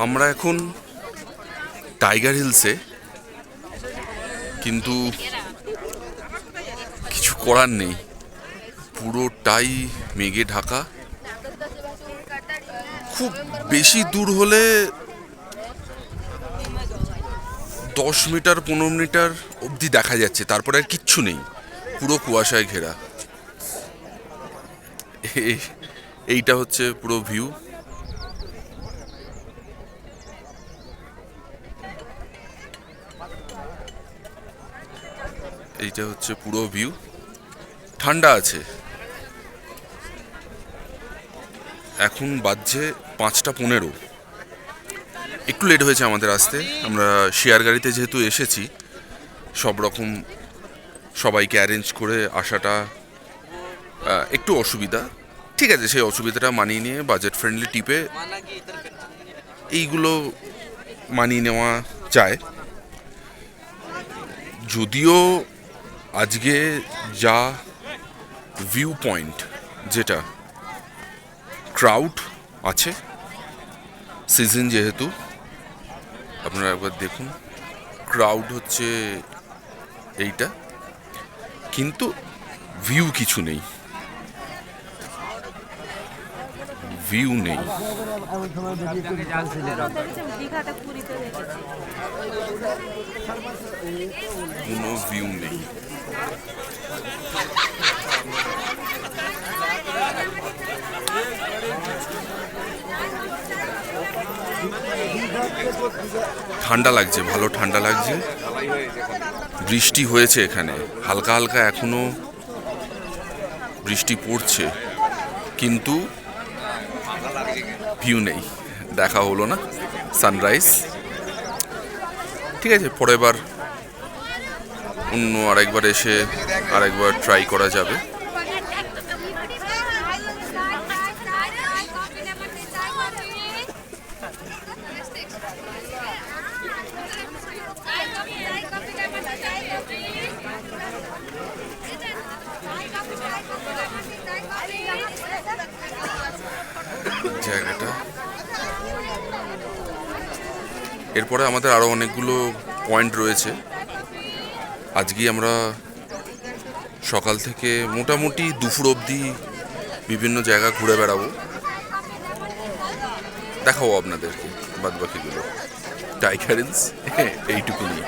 আমরা এখন টাইগার হিলসে, কিন্তু কিছু করার নেই, পুরোটাই মেঘে ঢাকা। খুব বেশি দূর হলে 10 মিটার 15 মিটার অবধি দেখা যাচ্ছে, তারপরে আর কিচ্ছু নেই, পুরো কুয়াশায় ঘেরা। এইটা হচ্ছে পুরো ভিউ। এইটা হচ্ছে পুরো ভিউ। ঠান্ডা আছে। এখন বাজছে 5টা 15। একটু লেট হয়েছে আমাদের আসতে। আমরা শেয়ার গাড়িতে যেহেতু এসেছি, সব রকম সবাইকে অ্যারেঞ্জ করে আসাটা একটু অসুবিধা। ঠিক আছে, সেই অসুবিধাটা মানিয়ে নিয়ে বাজেট ফ্রেন্ডলি টিপে এইগুলো মানিয়ে নেওয়া যায়। যদিও আজকে যা ভিউ পয়েন্ট, যেটা ক্রাউড আছে, সিজন যেহেতু, আপনারা একবার দেখুন, ক্রাউড হচ্ছে এইটা, কিন্তু ভিউ কিছু নেই, ভিউ নেই, কোনো ভিউ নেই। ঠান্ডা লাগছে, ভালো ঠান্ডা লাগছে। বৃষ্টি হয়েছে এখানে, হালকা হালকা এখনো বৃষ্টি পড়ছে, কিন্তু ভিউ নেই, দেখা হলো না সানরাইজ। ঠিক আছে, পরের বার অন্য আরেকবার এসে আরেকবার ট্রাই করা যাবে। জায়গাটা, এরপরে আমাদের আরও অনেকগুলো পয়েন্ট রয়েছে। আজকেই আমরা সকাল থেকে মোটামুটি দুপুর অবধি বিভিন্ন জায়গা ঘুরে বেড়াবো, দেখাবো আপনাদেরকে বাদবাকিগুলো। টাইগার হিলস এইটুকুনি।